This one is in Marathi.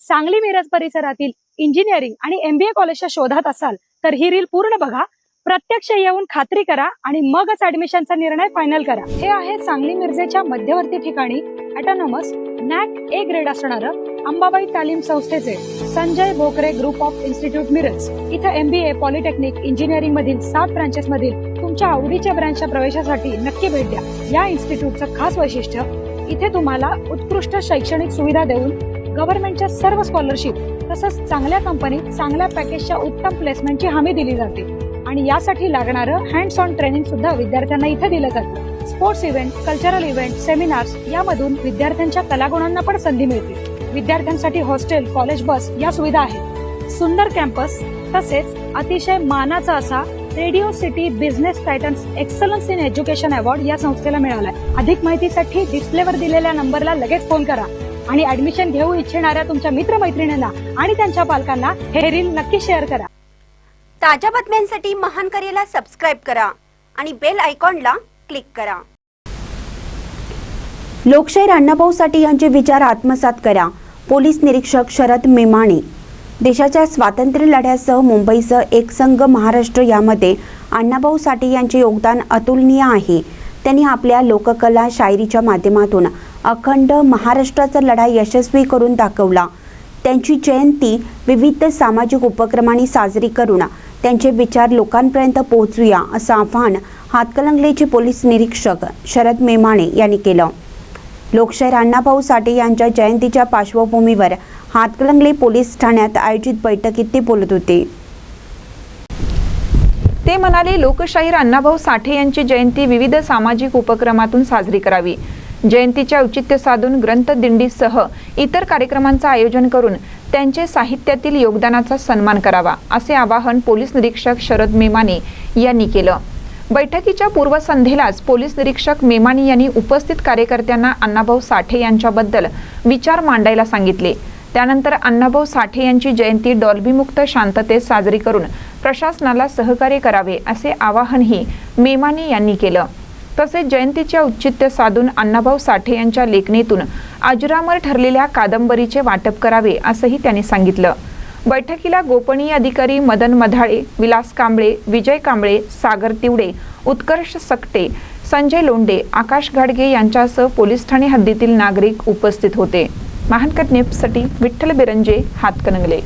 सांगली मिरज परिसरातील इंजिनिअरिंग आणि MBA कॉलेजच्या शोधात असाल तर ही रील पूर्ण बघा, प्रत्यक्ष येऊन खात्री करा आणि मगच ऍडमिशनचा निर्णय फायनल करा। हे आहे सांगली मिरजेच्या मध्यवर्ती ठिकाणी ऑटोनॉमस NAC A ग्रेड असणारं अंबाबाई तालीम संस्थेचे Sanjay Bhokare group of institute Miraj. इथे MBA, पॉलिटेक्निक, इंजिनिअरिंग मधील 7 ब्रांचेस मधील तुमच्या आवडीच्या ब्रांचच्या प्रवेशासाठी नक्की भेट द्या। या इन्स्टिट्यूटचं खास वैशिष्ट्य, इथे तुम्हाला उत्कृष्ट शैक्षणिक सुविधा देऊन गव्हर्नमेंटच्या सर्व स्कॉलरशिप तसंच चांगल्या कंपनीत चांगल्या पॅकेजच्या उत्तम प्लेसमेंटची हमी दिली जाते आणि यासाठी लागणारं हँड्स ऑन ट्रेनिंग सुद्धा विद्यार्थ्यांना इथे दिलं जातं। Sports event, cultural event, seminars यामधून विद्यार्थ्यांच्या कलागुणांना पण संधी मिळते। विद्यार्थ्यांसाठी हॉस्टेल, कॉलेज बस या सुविधा आहेत। सुंदर कॅम्पस तसेच अतिशय मानाचा असा radio city business Titans excellence in education award या संस्थेला मिळालाय। अधिक माहितीसाठी डिस्प्लेवर दिलेल्या नंबरला लगेच फोन करा आणि ऍडमिशन घेऊ इच्छिणाऱ्या तुमच्या मित्रमैत्रिणींना आणि त्यांच्या पालकांना हे रील नक्की शेअर करा। ताज्या बातम्यांसाठी महान करेला सबस्क्राइब करा आणि बेल आयकॉनला क्लिक करा। लोकशाहीर अण्णाभाऊ साठे यांचे विचार आत्मसात करा। पोलीस निरीक्षक शरद मेमाणे। देशाच्या स्वातंत्र्य लढ्यासह मुंबईसह एकसंघ महाराष्ट्र यामध्ये अण्णाभाऊ साठे यांचे योगदान अतुलनीय आहे। त्यांनी आपल्या लोककला शायरीच्या माध्यमातून अखंड महाराष्ट्राचा लढा यशस्वी करून दाखवला। त्यांची जयंती विविध सामाजिक उपक्रमांनी साजरी करून त्यांचे विचार लोकांपर्यंत पोहोचूया असं आवाहन हातकणंगलेचे पोलीस निरीक्षक शरद मेमाणे यांनी केलं। लोकशाहीर अण्णाभाऊ साठे यांच्या जयंतीच्या पार्श्वभूमीवर हातकणंगले पोलीस ठाण्यात आयोजित बैठकीत ते बोलत होते। ते म्हणाले, लोकशाहीर अण्णाभाऊ साठे यांची जयंती विविध सामाजिक उपक्रमातून साजरी करावी। जयंतीचे औचित्य साधून ग्रंथदिंडीसह इतर कार्यक्रमांचे आयोजन करून त्यांचे साहित्यातील योगदानाचा सन्मान करावा असे आवाहन पोलीस निरीक्षक शरद मेमाणे यांनी केलं। बैठकीच्या पूर्वसंध्येलाच पोलीस निरीक्षक मेमाणे यांनी उपस्थित कार्यकर्त्यांना अण्णाभाऊ साठे यांच्याबद्दल विचार मांडायला सांगितले। त्यानंतर अण्णाभाऊ साठे यांची जयंती डॉल्बीमुक्त शांततेत साजरी करून प्रशासनाला सहकार्य करावे असे आवाहनही मेमाणे यांनी केलं। तसेच जयंतीचे औचित्य साधून अण्णाभाऊ साठे यांच्या लेखणीतून अजरामर ठरलेल्या कादंबरीचे वाटप करावे असंही त्यांनी सांगितलं। बैठकीला गोपनीय अधिकारी मदन मधाळे, विलास कांबळे, विजय कांबळे, सागर तिवडे, उत्कर्ष सकटे, संजय लोंढे, आकाश घाडगे यांच्यासह पोलीस ठाणे हद्दीतील नागरिक उपस्थित होते। महानकर न्यूजसाठी विठ्ठल बिरंजे, हातकणंगले।